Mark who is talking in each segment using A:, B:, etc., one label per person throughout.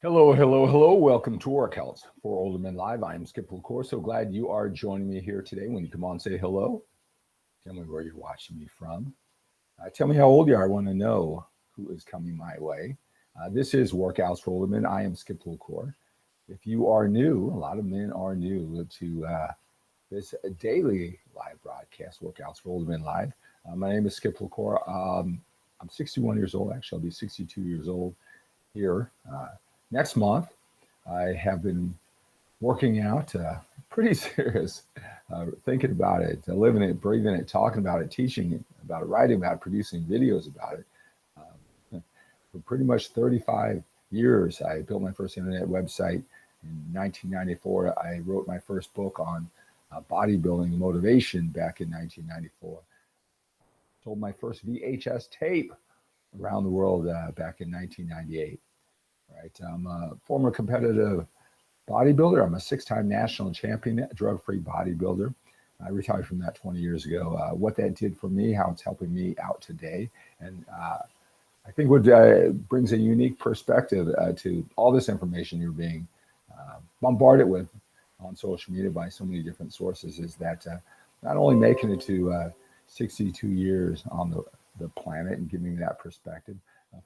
A: Hello, hello, hello. Welcome to Workouts for Older Men Live. I'm 𝗪𝗂𝗂𝗂. So glad you are joining me here today. When you come on, say hello. Tell me where you're watching me from. Tell me how old you are. I want to know who is coming my way. This is Workouts for Older Men. I am 𝗪𝗂𝗂𝗂. If you are new, a lot of men are new to this daily live broadcast, Workouts for Older Men Live. My name is 𝗪𝗂𝗂𝗂. I'm 61 years old. Actually, I'll be 62 years old here next month. I have been working out pretty serious, thinking about it, living it, breathing it, talking about it, teaching about it, writing about it, producing videos about it. For pretty much 35 years, I built my first internet website. In 1994, I wrote my first book on bodybuilding motivation back in 1994. Sold my first VHS tape around the world back in 1998. Right, I'm a former competitive bodybuilder. I'm a 6-time national champion, drug-free bodybuilder. I retired from that 20 years ago. What that did for me, how it's helping me out today, and I think what brings a unique perspective to all this information you're being bombarded with on social media by so many different sources is that not only making it to 62 years on the planet and giving me that perspective,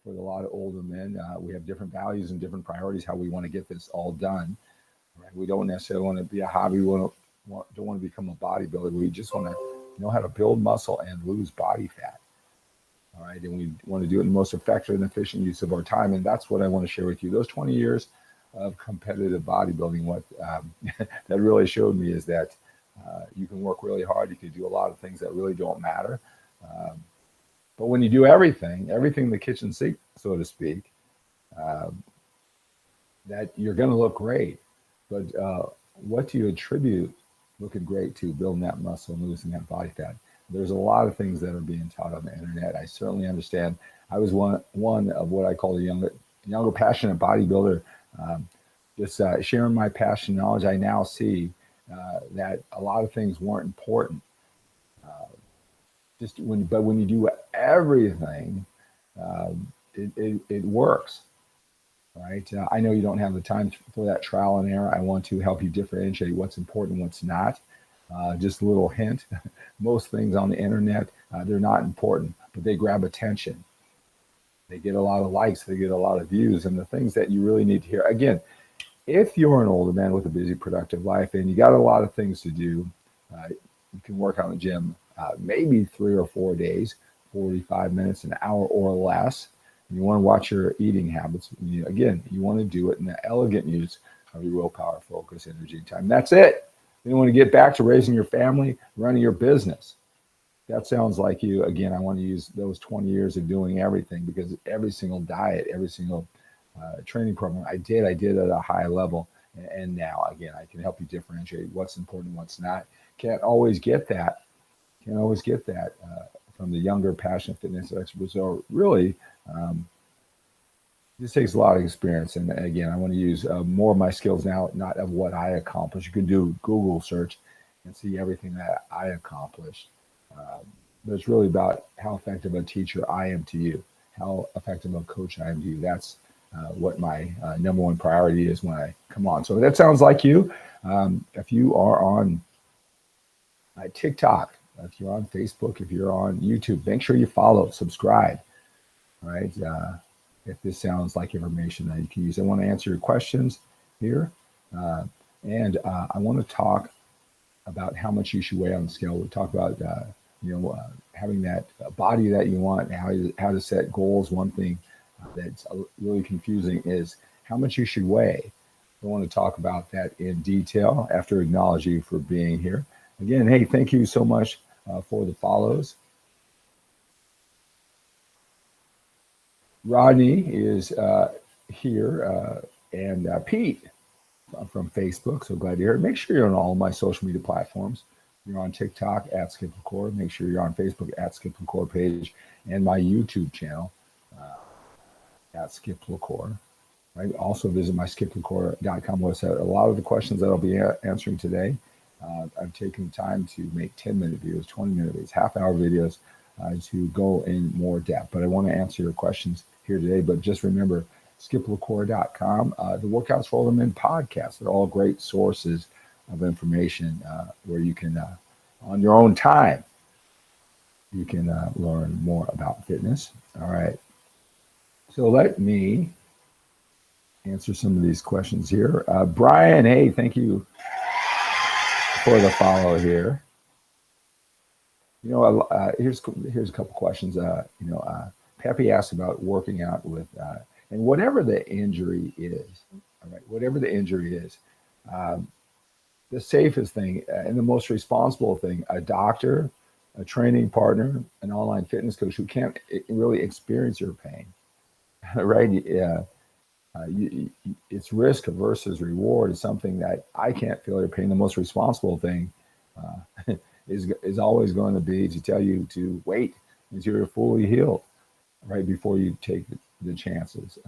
A: for a lot of older men, we have different values and different priorities, how we want to get this all done. Right? We don't necessarily want to be a hobby. We don't want to become a bodybuilder. We just want to know how to build muscle and lose body fat. All right, and we want to do it in the most effective and efficient use of our time. And that's what I want to share with you. Those 20 years of competitive bodybuilding, what that really showed me is that you can work really hard. You can do a lot of things that really don't matter. But when you do everything in the kitchen sink, so to speak, that you're going to look great. But what do you attribute looking great to? Building that muscle and losing that body fat. There's a lot of things that are being taught on the internet. I certainly understand. I was one of what I call a younger passionate bodybuilder. Just sharing my passion and knowledge, I now see that a lot of things weren't important. But when you do everything, it works, right? I know you don't have the time for that trial and error. I want to help you differentiate what's important and what's not. Just a little hint, most things on the internet, they're not important, but they grab attention. They get a lot of likes, they get a lot of views, and the things that you really need to hear. Again, if you're an older man with a busy, productive life and you got a lot of things to do, you can work out in the gym maybe 3 or 4 days, 45 minutes, an hour or less. And you want to watch your eating habits. You want to do it in the elegant use of your willpower, focus, energy, and time. That's it. Then you want to get back to raising your family, running your business. That sounds like you. Again, I want to use those 20 years of doing everything, because every single diet, every single training program I did at a high level. And now, again, I can help you differentiate what's important and what's not. Can't always get that from the younger, passionate fitness experts. So really, this takes a lot of experience. And again, I want to use more of my skills now, not of what I accomplished. You can do Google search and see everything that I accomplished. But it's really about how effective a teacher I am to you, how effective a coach I am to you. That's what my number one priority is when I come on. So that sounds like you. If you are on TikTok, if you're on Facebook, if you're on YouTube, make sure you follow, subscribe, right? If this sounds like information that you can use. I want to answer your questions here. And I want to talk about how much you should weigh on the scale. We'll talk about, having that body that you want, how to set goals. One thing that's really confusing is how much you should weigh. I want to talk about that in detail after acknowledging you for being here. Again, hey, thank you so much for the follows. Rodney is here, and Pete from Facebook. So glad you're here. Make sure you're on all my social media platforms. You're on TikTok at 𝗪𝗂𝗂𝗂. Make sure you're on Facebook at 𝗪𝗂𝗂𝗂𝗂 page, and my YouTube channel at 𝗪𝗂𝗂𝗂𝗂. Right. Also visit my 𝗪𝗂𝗂𝗂𝗂𝗂𝗂 website. A lot of the questions that I'll be answering today, I've taken time to make 10-minute videos, 20-minute videos, half-hour videos to go in more depth. But I want to answer your questions here today. But just remember, 𝗪𝗔𝗂𝗂 the Workouts for Older Men podcast. They're all great sources of information where you can, on your own time, you can learn more about fitness. All right. So let me answer some of these questions here. Brian, hey, thank you for the follow here. You know, here's a couple questions. Peppy asked about working out with, and whatever the injury is, all right, whatever the injury is, the safest thing and the most responsible thing, a doctor, a training partner, an online fitness coach who can't really experience your pain, right? It's risk versus reward is something that I can't feel your pain. The most responsible thing is always going to be to tell you to wait until you're fully healed, right, before you take the chances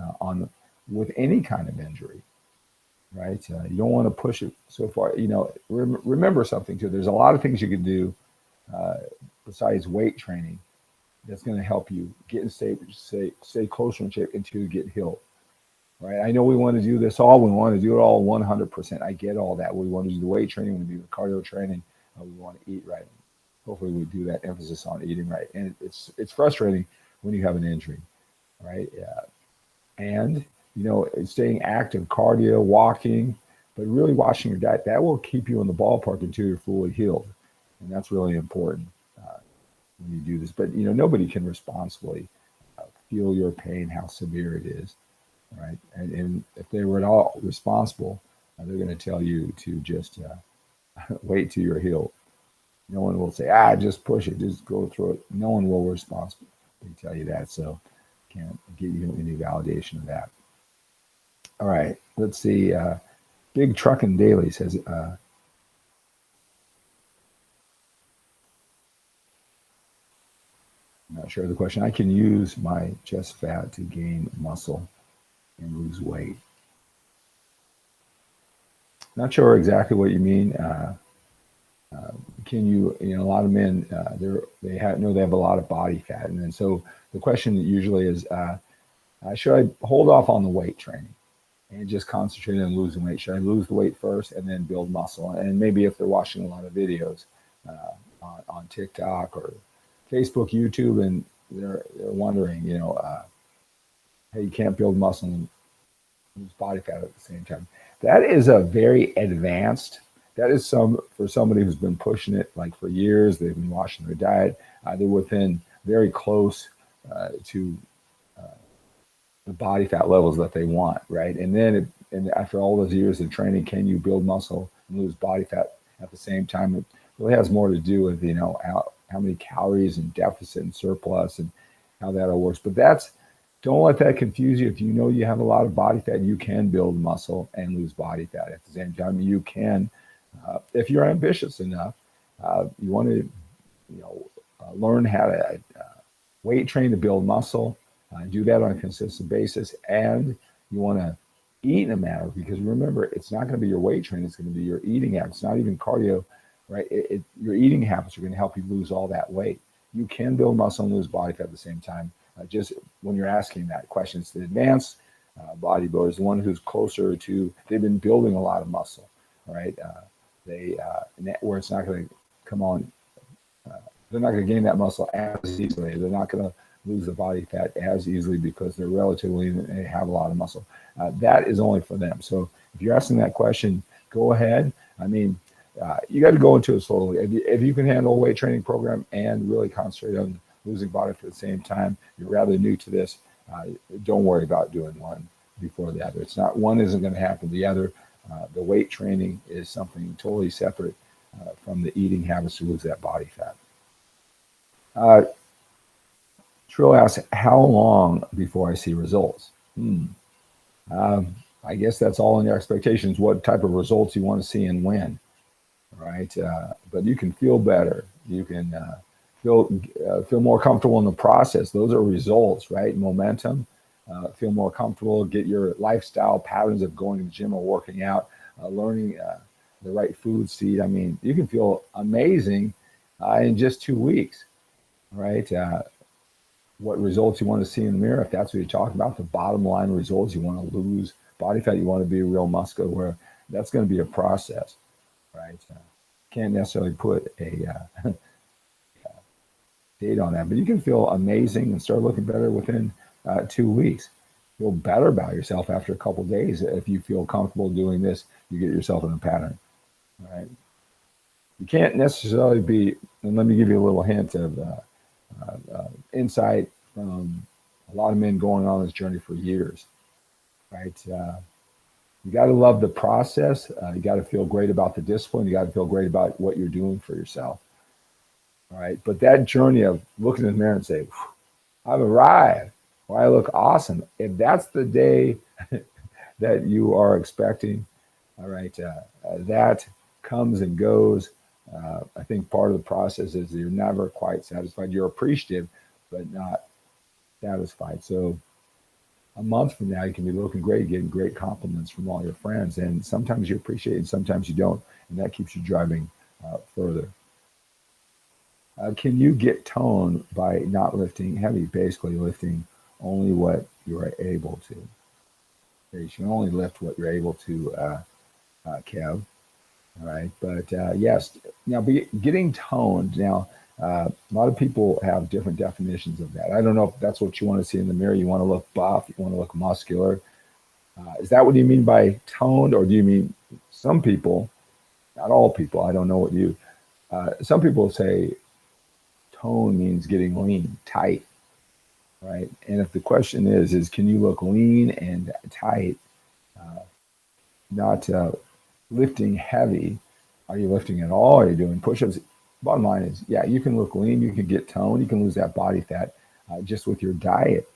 A: with any kind of injury, right? You don't want to push it so far. You know, remember something too. There's a lot of things you can do besides weight training that's going to help you get in stay closer in shape until you get healed. Right. I know we want to do this all. We want to do it all 100%. I get all that. We want to do the weight training. We want to do the cardio training. We want to eat right. Hopefully we do that emphasis on eating right. And it's frustrating when you have an injury, right? And, you know, staying active, cardio, walking, but really watching your diet, that will keep you in the ballpark until you're fully healed. And that's really important when you do this. But, you know, nobody can responsibly feel your pain, how severe it is. Right, and if they were at all responsible, they're going to tell you to just wait till you're healed. No one will say, just push it, just go through it. No one will responsibly tell you that, so can't give you any validation of that. All right, let's see. Big Truckin' Daily says, I'm not sure of the question. I can use my chest fat to gain muscle and lose weight. Not sure exactly what you mean. Can you? You know, a lot of men they have a lot of body fat, and then so the question usually is, should I hold off on the weight training and just concentrate on losing weight? Should I lose the weight first and then build muscle? And maybe if they're watching a lot of videos on TikTok or Facebook, YouTube, and they're wondering, you know, hey, you can't build muscle and lose body fat at the same time. That is a very advanced. That is for somebody who's been pushing it like for years. They've been watching their diet. They're within very close to the body fat levels that they want, right? And then after all those years of training, can you build muscle and lose body fat at the same time? It really has more to do with, you know, how many calories and deficit and surplus and how that all works. But don't let that confuse you. If you know you have a lot of body fat, you can build muscle and lose body fat at the same time. You can, if you're ambitious enough, you want to, you know, learn how to weight train to build muscle, do that on a consistent basis, and you want to eat in a manner, because remember, it's not going to be your weight training, it's going to be your eating habits. It's not even cardio, right? Your eating habits are going to help you lose all that weight. You can build muscle and lose body fat at the same time. Just when you're asking that question, it's the advanced bodybuilders, the one who's closer to, they've been building a lot of muscle, right? Where it's not going to come on, they're not going to gain that muscle as easily. They're not going to lose the body fat as easily because they have a lot of muscle. That is only for them. So if you're asking that question, go ahead. I mean, you got to go into it slowly. If you can handle a weight training program and really concentrate on losing body fat at the same time, you're rather new to this, don't worry about doing one before the other. It's not, one isn't going to happen. The other, the weight training is something totally separate from the eating habits to lose that body fat. Trill asks, how long before I see results? I guess that's all in your expectations, what type of results you want to see and when, right? But you can feel better. You can feel more comfortable in the process. Those are results, right? Momentum, feel more comfortable, get your lifestyle patterns of going to the gym or working out, learning the right foods to eat. I mean, you can feel amazing in just 2 weeks, right? what results you want to see in the mirror, if that's what you're talking about, the bottom line results, you want to lose body fat, you want to be a real muscular, where that's going to be a process, right? Can't necessarily put a date on that, but you can feel amazing and start looking better within 2 weeks. Feel better about yourself after a couple of days. If you feel comfortable doing this, you get yourself in a pattern, right? You can't necessarily be, and let me give you a little hint of insight from a lot of men going on this journey for years, right? You got to love the process. You got to feel great about the discipline. You got to feel great about what you're doing for yourself. All right. But that journey of looking in the mirror and say, I've arrived, or I look awesome. If that's the day that you are expecting, all right, that comes and goes. I think part of the process is you're never quite satisfied. You're appreciative, but not satisfied. So a month from now, you can be looking great, getting great compliments from all your friends. And sometimes you appreciate it, and sometimes you don't. And that keeps you driving further. Can you get toned by not lifting heavy? Basically lifting only what you're able to. Okay, you can only lift what you're able to, Kev. All right, but yes, now getting toned. Now, a lot of people have different definitions of that. I don't know if that's what you want to see in the mirror. You want to look buff, you want to look muscular. Is that what you mean by toned, or do you mean some people, not all people, I don't know what you, some people say tone means getting lean, tight, right? And if the question is can you look lean and tight, not lifting heavy? Are you lifting at all? Are you doing push-ups? Bottom line is, yeah, you can look lean, you can get toned, you can lose that body fat just with your diet.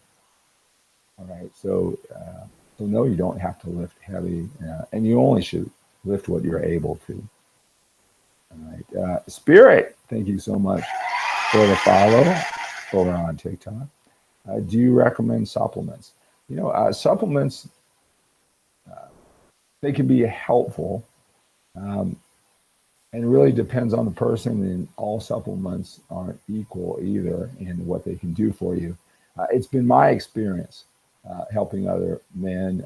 A: All right, so no, you don't have to lift heavy, and you only should lift what you're able to. All right, Spirit, thank you so much for the follow over on TikTok. Do you recommend supplements? You know, supplements, they can be helpful. And it really depends on the person, and all supplements aren't equal either in what they can do for you. It's been my experience helping other men,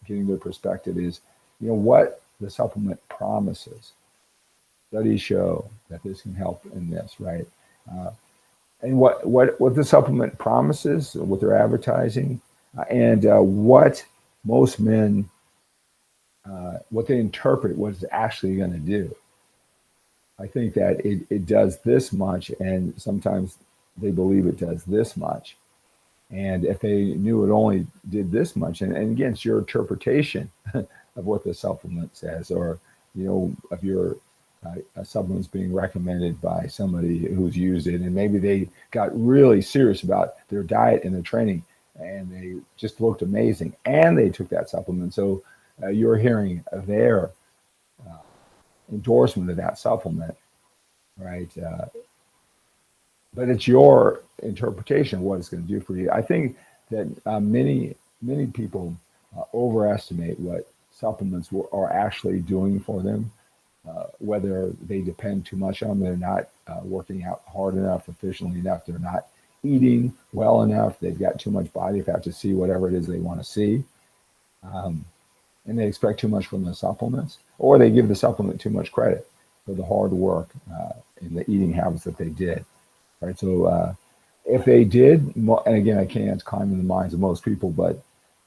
A: getting their perspective is, you know, what the supplement promises. Studies show that this can help in this, right? And what the supplement promises, what they're advertising, and what most men, what they interpret what it's actually going to do. I think that it does this much, and sometimes they believe it does this much. And if they knew it only did this much, and again, it's your interpretation of what the supplement says, or, you know, if your supplement's being recommended by somebody who's used it, and maybe they got really serious about their diet and their training, and they just looked amazing, and they took that supplement. So you're hearing their endorsement of that supplement, right? But it's your interpretation of what it's going to do for you. I think that many people overestimate what supplements are actually doing for them, whether they depend too much on them, they're not working out hard enough, efficiently enough, they're not eating well enough, they've got too much body fat to see whatever it is they want to see. And they expect too much from the supplements, or they give the supplement too much credit for the hard work and the eating habits that they did. Right. So if they did, and again, I can't climb in the minds of most people, but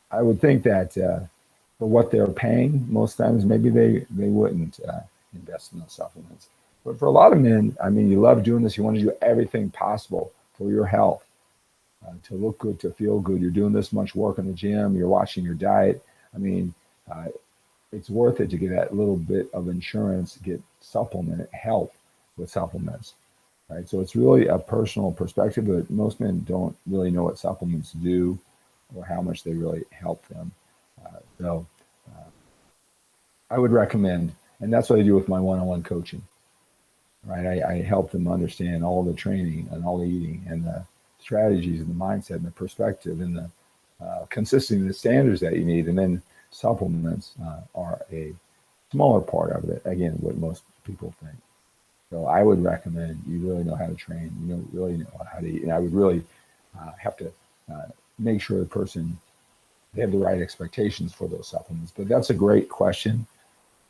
A: I would think that for what they're paying, most times maybe they wouldn't invest in those supplements. But for a lot of men, I mean, you love doing this. You want to do everything possible for your health, to look good, to feel good. You're doing this much work in the gym. You're watching your diet. I mean, it's worth it to get that little bit of insurance, get supplement help with supplements, right? So it's really a personal perspective, but most men don't really know what supplements do or how much they really help them. So I would recommend, and that's what I do with my one-on-one coaching, right? I help them understand all the training and all the eating and the strategies and the mindset and the perspective and the consistency, the standards that you need, and then supplements are a smaller part of it. Again, what most people think. So I would recommend you really know how to train, you know, really know how to eat. And I would really have to make sure the person, they have the right expectations for those supplements. But that's a great question.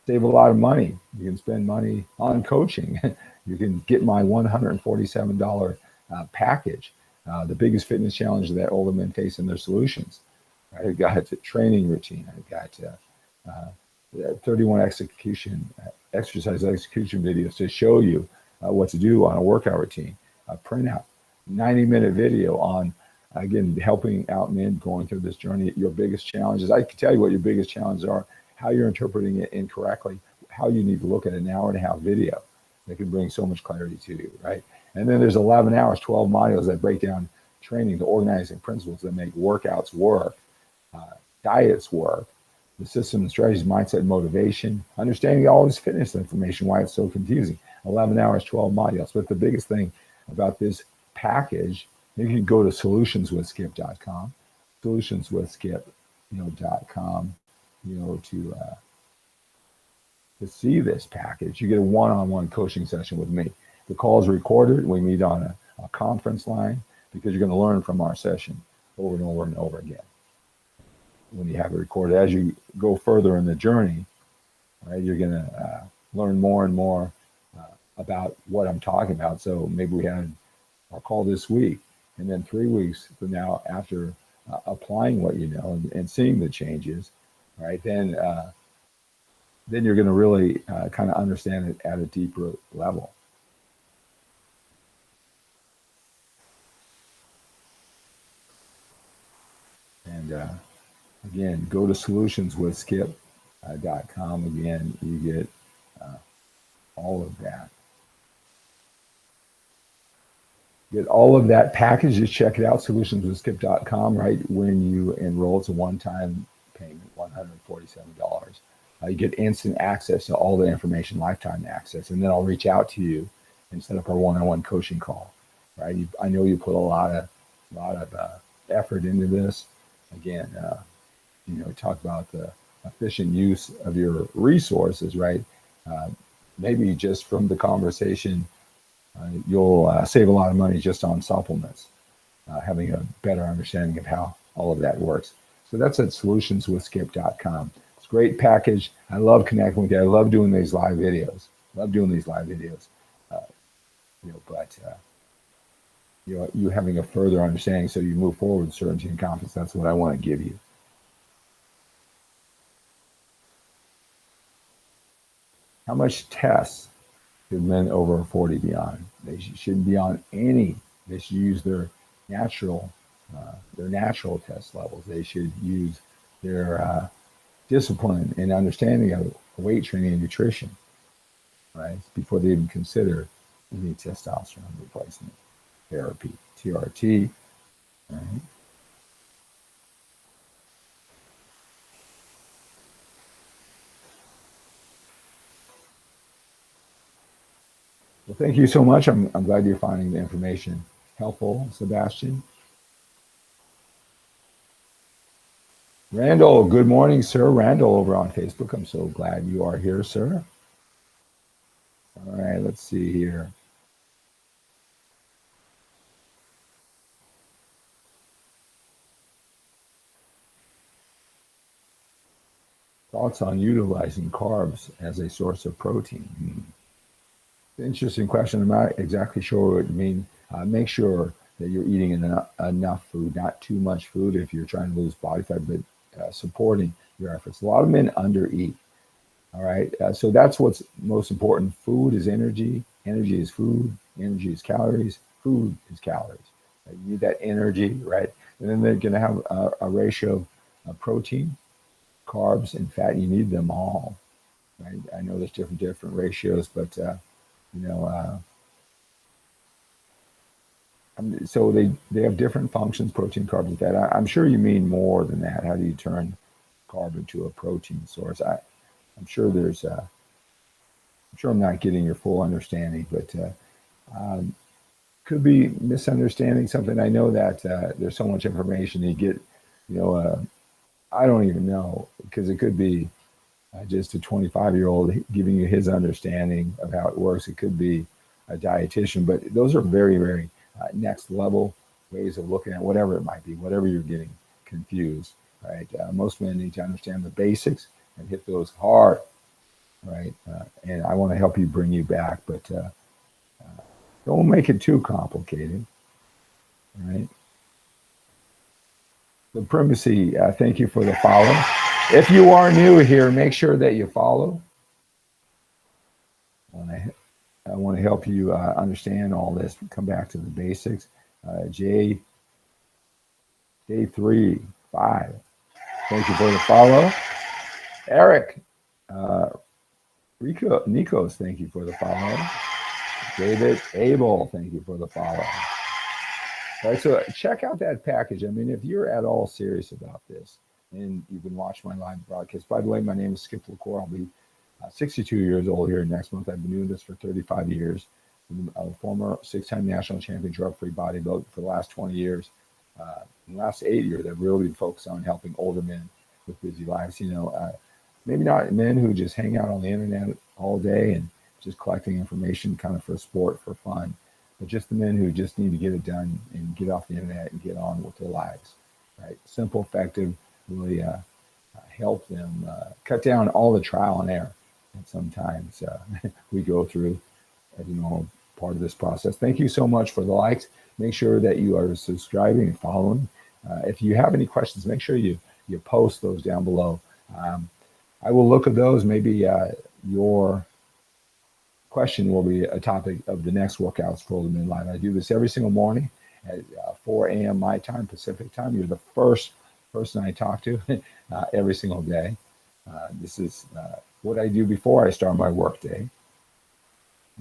A: Save a lot of money. You can spend money on coaching. You can get my $147 package, the biggest fitness challenge that older men face in their solutions. I've got a training routine. I've got 31 exercise execution videos to show you what to do on a workout routine. A printout, 90-minute video on, again, helping out men going through this journey. Your biggest challenges. I can tell you what your biggest challenges are, how you're interpreting it incorrectly, how you need to look at an hour-and-a-half video that can bring so much clarity to you, right? And then there's 11 hours, 12 modules that break down training, the organizing principles that make workouts work, diets work, the system and strategies, mindset, motivation, understanding all this fitness information, why it's so confusing. 11 hours, 12 modules. But the biggest thing about this package, you can go to solutionswithskip.com, solutionswithskip.com, to see this package. You get a one-on-one coaching session with me. The call is recorded. We meet on a conference line because you're going to learn from our session over and over and over again. When you have it recorded, as you go further in the journey, right, you're going to learn more and more about what I'm talking about. So maybe we had our call this week, and then 3 weeks from now, after applying what you know and seeing the changes, right, then you're going to really kind of understand it at a deeper level. And again, go to solutionswithskip.com. Again, you get all of that. Get all of that package. Just check it out, solutionswithskip.com. Right when you enroll, it's a one-time payment, $147. You get instant access to all the information, lifetime access, and then I'll reach out to you and set up our one-on-one coaching call. Right? I know you put a lot of effort into this. Again, talk about the efficient use of your resources. Right? Maybe just from the conversation, you'll save a lot of money just on supplements, having a better understanding of how all of that works. So that's at solutionswithskip.com. It's a great package. I love connecting with you. I love doing these live videos. You having a further understanding so you move forward with certainty and confidence. That's what I want to give you. How much tests should men over 40 be on? They shouldn't be on any. They should use their natural test levels. They should use their discipline and understanding of weight training and nutrition, right, before they even consider any testosterone replacement therapy, TRT, right? Well, thank you so much. I'm glad you're finding the information helpful, Sebastian. Randall, good morning, sir. Randall over on Facebook. I'm so glad you are here, sir. All right, let's see here. Thoughts on utilizing carbs as a source of protein? Interesting question. I'm not exactly sure what it means. Make sure that you're eating enough food, not too much food if you're trying to lose body fat, but supporting your efforts. A lot of men undereat. All right. So that's what's most important. Food is energy. Energy is food. Energy is calories. Food is calories. You need that energy, right? And then they're going to have a ratio of protein, carbs, and fat. You need them all, right? I know there's different ratios, but so they have different functions, protein, carbs, and fat. I'm sure you mean more than that. How do you turn carb into a protein source? I'm sure there's I'm sure I'm not getting your full understanding, but could be misunderstanding something. I know that there's so much information you get, I don't even know, because it could be just a 25-year-old giving you his understanding of how it works. It could be a dietitian, but those are very, very next level ways of looking at whatever it might be, whatever you're getting confused, right? Most men need to understand the basics and hit those hard, right? And I want to help you, bring you back, but don't make it too complicated, right? The primacy, thank you for the follow. If you are new here, make sure that you follow. I want to help you understand all this. Come back to the basics. J3, 5. Thank you for the follow. Eric, Nikos, thank you for the follow. David Abel, thank you for the follow. All right, so check out that package. I mean, if you're at all serious about this, and you can watch my live broadcast. By the way, my name is 𝗪𝗂𝗂. I'll be 62 years old here next month. I've been doing this for 35 years. I'm a former 6-time national champion drug-free bodybuilder for the last 20 years. In the last 8 years, I've really been focused on helping older men with busy lives. You know, maybe not men who just hang out on the internet all day and just collecting information kind of for sport, for fun, but just the men who just need to get it done and get off the internet and get on with their lives, right? Simple, effective, really help them cut down all the trial and error that sometimes we go through as a normal part of this process. Thank you so much for the likes. Make sure that you are subscribing and following. If you have any questions, make sure you post those down below. I will look at those. Maybe your question will be a topic of the next workouts for Older Men Live. I do this every single morning at 4 a.m. my time, Pacific time. You're the first person I talk to every single day. This is what I do before I start my work day.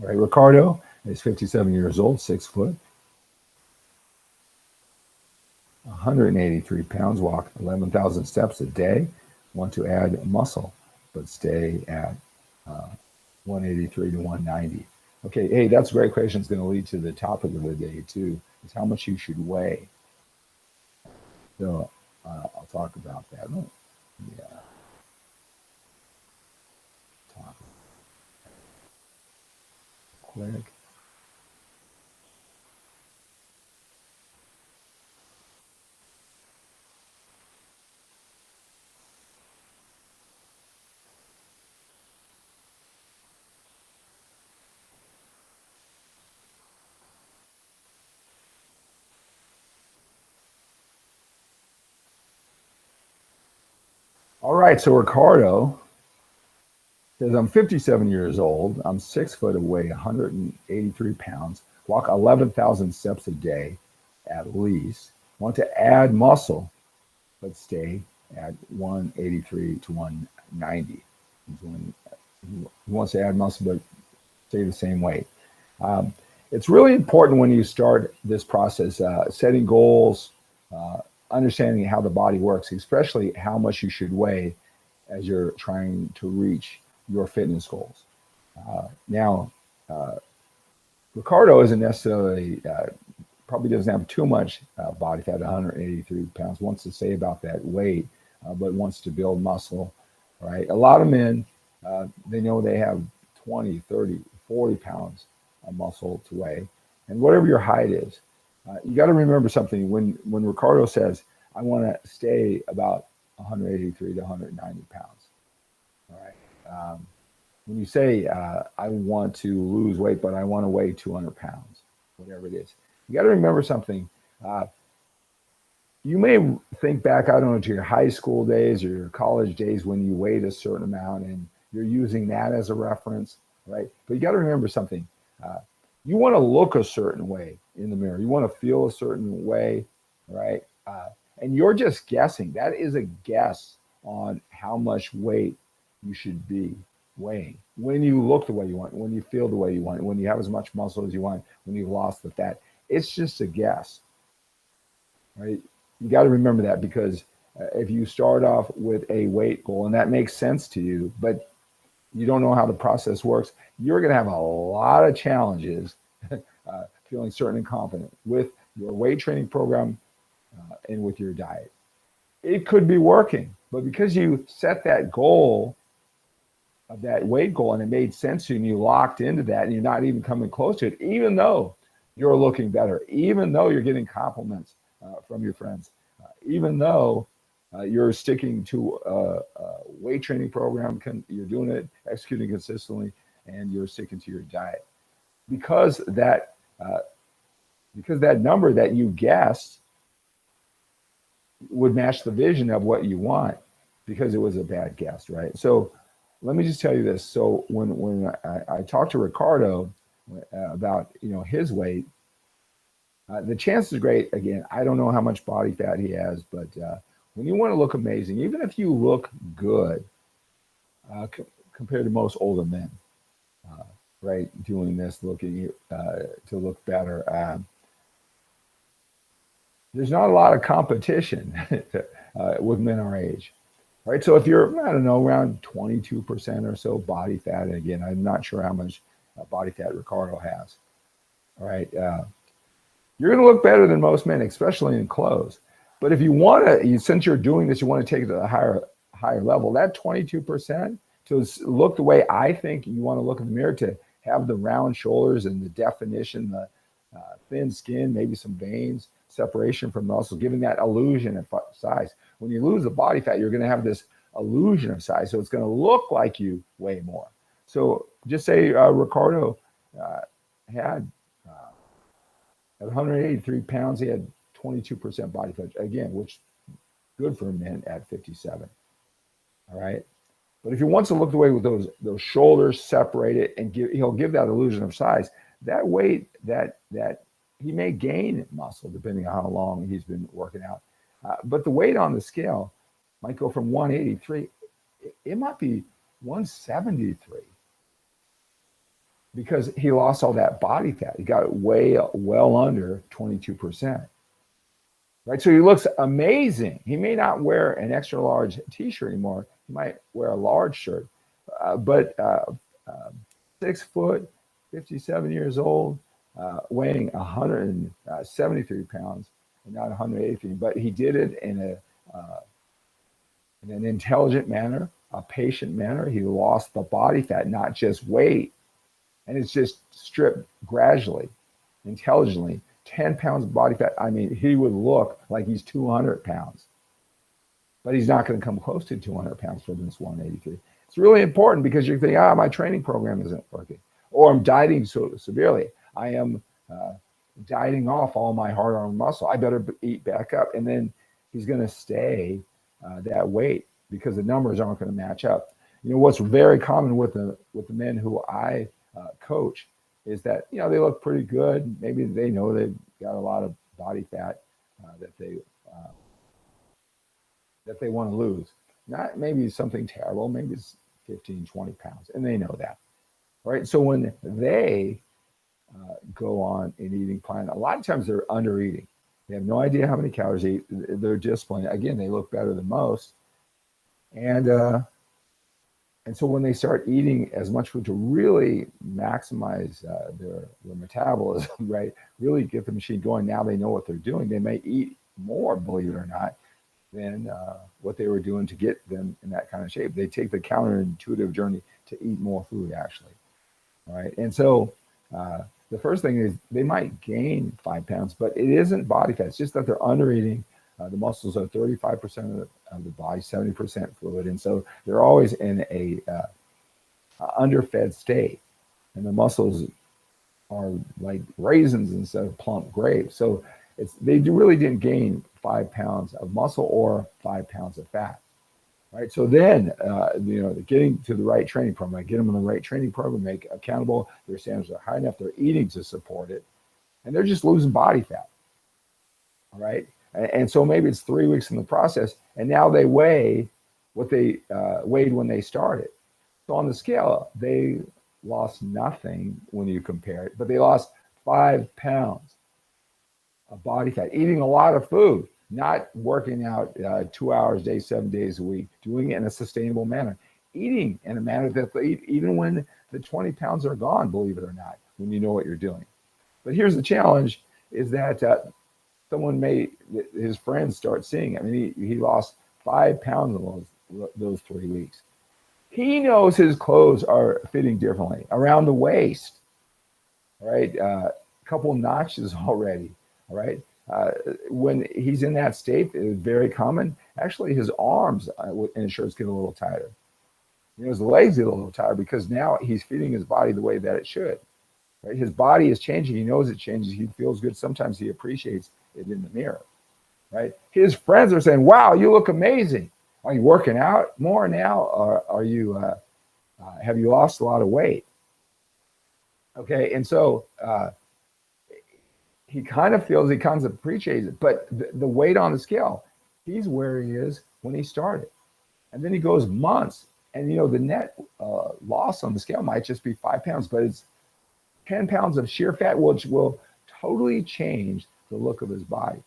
A: All right, Ricardo is 57 years old, 6 foot, 183 pounds, walk 11,000 steps a day. Want to add muscle, but stay at 183 to 190. Okay, hey, that's a great question. It's going to lead to the topic of the day too, is how much you should weigh. So I'll talk about that. Yeah. Talk quick. All right, so Ricardo says, I'm 57 years old. I'm 6 foot away, 183 pounds, walk 11,000 steps a day at least. Want to add muscle, but stay at 183 to 190. He wants to add muscle, but stay the same weight. It's really important when you start this process, setting goals, understanding how the body works, especially how much you should weigh as you're trying to reach your fitness goals. Now, Ricardo isn't necessarily, probably doesn't have too much body fat, 183 pounds, wants to say about that weight, but wants to build muscle, right? A lot of men, they know they have 20, 30, 40 pounds of muscle to weigh. And whatever your height is, you got to remember something. When Ricardo says, I want to stay about 183 to 190 pounds, all right? When you say, I want to lose weight, but I want to weigh 200 pounds, whatever it is, you got to remember something. You may think back, I don't know, to your high school days or your college days when you weighed a certain amount and you're using that as a reference, right? But you got to remember something. You want to look a certain way in the mirror. You want to feel a certain way, right? And you're just guessing. That is a guess on how much weight you should be weighing. When you look the way you want, when you feel the way you want, when you have as much muscle as you want, when you've lost the fat, it's just a guess, right? You got to remember that, because if you start off with a weight goal and that makes sense to you, but you don't know how the process works, you're going to have a lot of challenges feeling certain and confident with your weight training program and with your diet. It could be working, but because you set that goal of that weight goal and it made sense to you and you locked into that and you're not even coming close to it, even though you're looking better, even though you're getting compliments from your friends, even though you're sticking to a weight training program, you're doing it, executing consistently, and you're sticking to your diet. Because that number that you guessed would match the vision of what you want, because it was a bad guess, right? So let me just tell you this. So when I talked to Ricardo about his weight, the chance is great. Again, I don't know how much body fat he has, but when you want to look amazing, even if you look good compared to most older men, right, doing this, looking to look better, there's not a lot of competition with men our age, right? So if you're, I don't know, around 22% or so body fat, and again, I'm not sure how much body fat Ricardo has, all right? You're going to look better than most men, especially in clothes. But if you want to, since you're doing this, you want to take it to a higher level, that 22% to look the way I think you want to look in the mirror, to have the round shoulders and the definition, the thin skin, maybe some veins, separation from muscle, giving that illusion of size. When you lose the body fat, you're going to have this illusion of size. So it's going to look like you weigh more. So just say Ricardo had at 183 pounds, he had 22% body fat, again, which good for men at 57. All right. But if he wants to look the way with those shoulders separated, and he'll give that illusion of size, that weight that he may gain muscle depending on how long he's been working out. But the weight on the scale might go from 183, it might be 173, because he lost all that body fat. He got well under 22%. Right? So he looks amazing. He may not wear an extra large t-shirt anymore. He might wear a large shirt, but 6 foot, 57 years old, weighing 173 pounds, and not 183. But he did it in an intelligent manner, a patient manner. He lost the body fat, not just weight. And it's just stripped gradually, intelligently. 10 pounds of body fat. I mean, he would look like he's 200 pounds, but he's not going to come close to 200 pounds for this 183. It's really important, because you're thinking, my training program isn't working, or I'm dieting so severely. I am dieting off all my hard-earned muscle. I better eat back up. And then he's going to stay that weight, because the numbers aren't going to match up. What's very common with the men who I coach is that, they look pretty good. Maybe they know they've got a lot of body fat that they want to lose. Not maybe something terrible, maybe it's 15, 20 pounds, and they know that, right? So when they go on an eating plan, a lot of times they're under eating. They have no idea how many calories they eat. They're disciplined. Again, they look better than most. And so when they start eating as much food to really maximize their metabolism, right, really get the machine going, now they know what they're doing. They may eat more, believe it or not, than what they were doing to get them in that kind of shape. They take the counterintuitive journey to eat more food, actually, right? And so the first thing is they might gain 5 pounds, but it isn't body fat. It's just that they're under eating. The muscles are 35% of the body, 70% fluid. And so they're always in a underfed state. And the muscles are like raisins instead of plump grapes. So they really didn't gain 5 pounds of muscle or 5 pounds of fat. Right. So then, getting to the right training program, I get them on the right training program, make accountable. Their standards are high enough. They're eating to support it. And they're just losing body fat. All right. And so maybe it's 3 weeks in the process, and now they weigh what they weighed when they started. So on the scale, they lost nothing when you compare it, but they lost 5 pounds of body fat, eating a lot of food, not working out 2 hours a day, 7 days a week, doing it in a sustainable manner, eating in a manner that they eat even when the 20 pounds are gone, believe it or not, when you know what you're doing. But here's the challenge, is that his friends start seeing it. I mean, he lost 5 pounds in those 3 weeks. He knows his clothes are fitting differently around the waist, right? couple notches already, all right? When he's in that state, it's very common. Actually, his arms in shirts get a little tighter. You know, his legs get a little tighter because now he's feeding his body the way that it should. Right? His body is changing. He knows it changes. He feels good. Sometimes he appreciates it in the mirror. Right? His friends are saying, "Wow, you look amazing. Are you working out more now, or are you have you lost a lot of weight?" Okay, and so he kind of feels, he kind of appreciates it, but the weight on the scale, he's where he is when he started. And then he goes months, and you know, the net loss on the scale might just be 5 pounds, but it's 10 pounds of sheer fat, which will totally change the look of his body.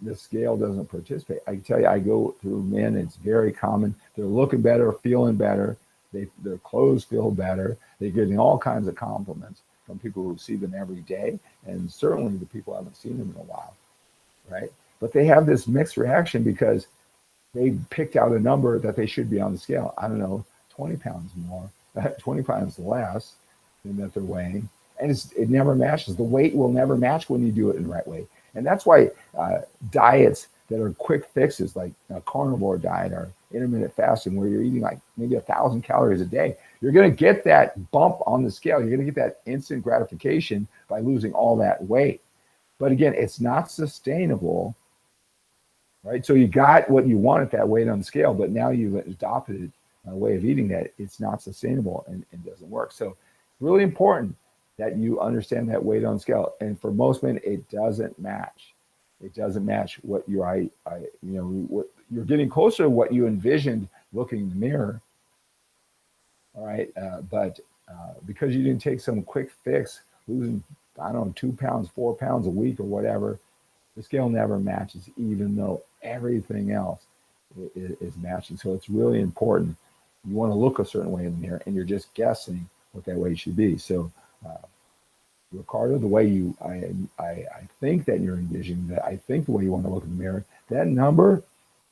A: The scale doesn't participate. I can tell you, I go through men, it's very common. They're looking better, feeling better. Their clothes feel better. They're getting all kinds of compliments from people who see them every day, and certainly the people who haven't seen them in a while, right? But they have this mixed reaction because they picked out a number that they should be on the scale. I don't know, 20 pounds more, 20 pounds less than that they're weighing. And it never matches. The weight will never match when you do it in the right way. And that's why diets that are quick fixes, like a carnivore diet or intermittent fasting, where you're eating like maybe 1,000 calories a day, you're going to get that bump on the scale. You're going to get that instant gratification by losing all that weight. But again, it's not sustainable, right? So you got what you want at that weight on the scale, but now you've adopted a way of eating that it's not sustainable and doesn't work. So really important that you understand that weight on scale. And for most men, it doesn't match. It doesn't match what what you're getting closer to what you envisioned looking in the mirror. All right, but because you didn't take some quick fix, losing, I don't know, 2 pounds, 4 pounds a week or whatever, the scale never matches, even though everything else is matching. So it's really important. You want to look a certain way in the mirror, and you're just guessing what that weight should be. So, Ricardo, the way I think that you're envisioning that, I think the way you want to look in the mirror, that number,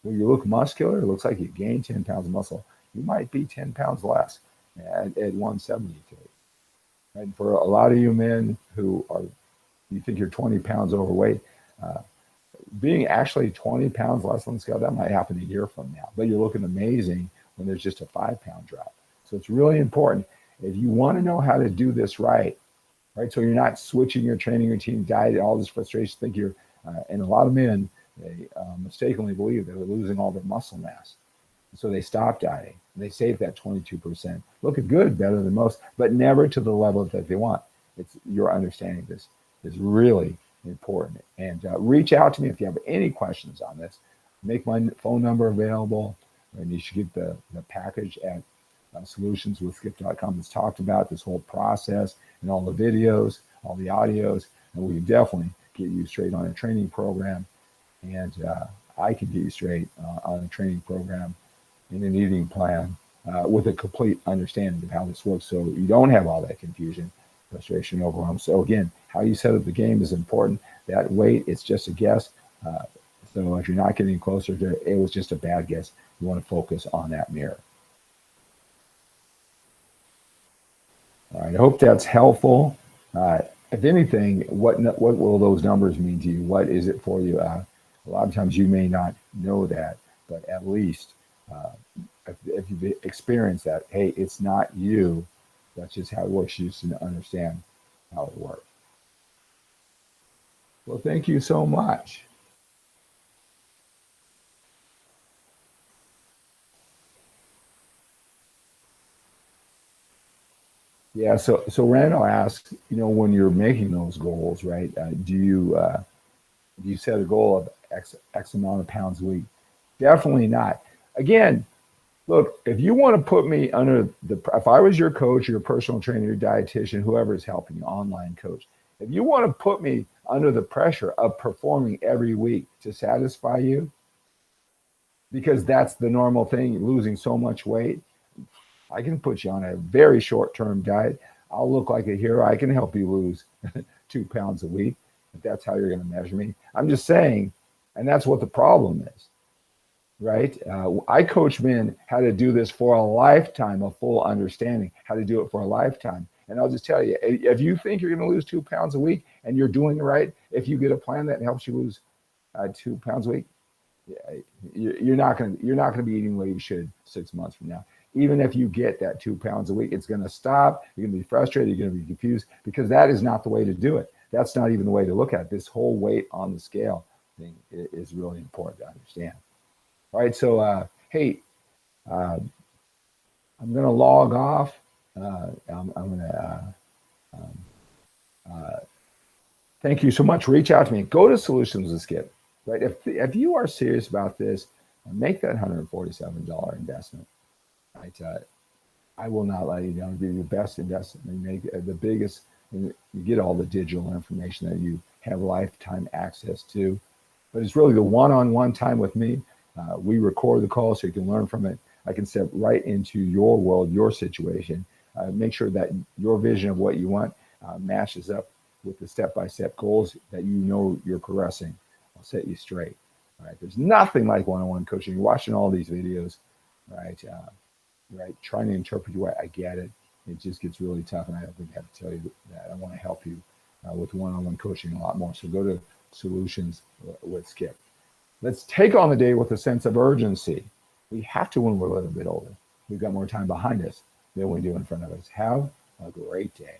A: when you look muscular, it looks like you gained 10 pounds of muscle. You might be 10 pounds less at 170 today. And for a lot of you men who you think you're 20 pounds overweight, being actually 20 pounds less on the scale, that might happen a year from now. But you're looking amazing when there's just a 5-pound drop. So it's really important. If you want to know how to do this right, so you're not switching your training routine, diet, all this frustration, think you're, and a lot of men, they mistakenly believe they're losing all their muscle mass. So they stop dieting. They save that 22%. Looking good, better than most, but never to the level that they want. It's your understanding of this is really important. And reach out to me if you have any questions on this. Make my phone number available, and you should get the package at solutionswithskip.com that's talked about this whole process and all the videos, all the audios, and we can definitely get you straight on a training program. And I can get you straight on a training program and an eating plan with a complete understanding of how this works, so you don't have all that confusion, frustration, overwhelm. So again, how you set up the game is important. That weight, it's just a guess. So if you're not getting closer to it, it was just a bad guess. You want to focus on that mirror. All right, I hope that's helpful. If anything, what will those numbers mean to you? What is it for you? A lot of times you may not know that, but at least if you've experienced that, hey, it's not you. That's just how it works. You just need to understand how it works. Well, thank you so much. Yeah, so Randall asks, when you're making those goals, right? Do you set a goal of X amount of pounds a week? Definitely not. Again, look, if you want to put me under if I was your coach, your personal trainer, your dietitian, whoever is helping you, online coach, if you want to put me under the pressure of performing every week to satisfy you, because that's the normal thing, losing so much weight, I can put you on a very short-term diet. I'll look like a hero. I can help you lose 2 pounds a week, if that's how you're going to measure me. I'm just saying, and that's what the problem is, right? I coach men how to do this for a lifetime, a full understanding, how to do it for a lifetime. And I'll just tell you, if you think you're going to lose 2 pounds a week and you're doing it right, if you get a plan that helps you lose 2 pounds a week, you're not going to be eating the way you should 6 months from now. Even if you get that 2 pounds a week, it's going to stop. You're going to be frustrated. You're going to be confused, because that is not the way to do it. That's not even the way to look at it. This whole weight on the scale thing is really important to understand. All right, so hey, I'm going to log off. I'm going to thank you so much. Reach out to me. Go to Solutions with Skip. Right, if you are serious about this, make that $147 investment. Right, I will not let you down. It'll be the best investment. You make the biggest. You get all the digital information that you have lifetime access to, but it's really the one-on-one time with me. We record the call so you can learn from it. I can step right into your world, your situation. Make sure that your vision of what you want matches up with the step-by-step goals that you know you're progressing. I'll set you straight. All right, there's nothing like one-on-one coaching. You're watching all these videos, right? Right, trying to interpret your way. I get it. It just gets really tough, and I don't think I have to tell you that. I want to help you with one-on-one coaching a lot more. So go to Solutions with Skip. Let's take on the day with a sense of urgency. We have to when we're a little bit older. We've got more time behind us than we do in front of us. Have a great day.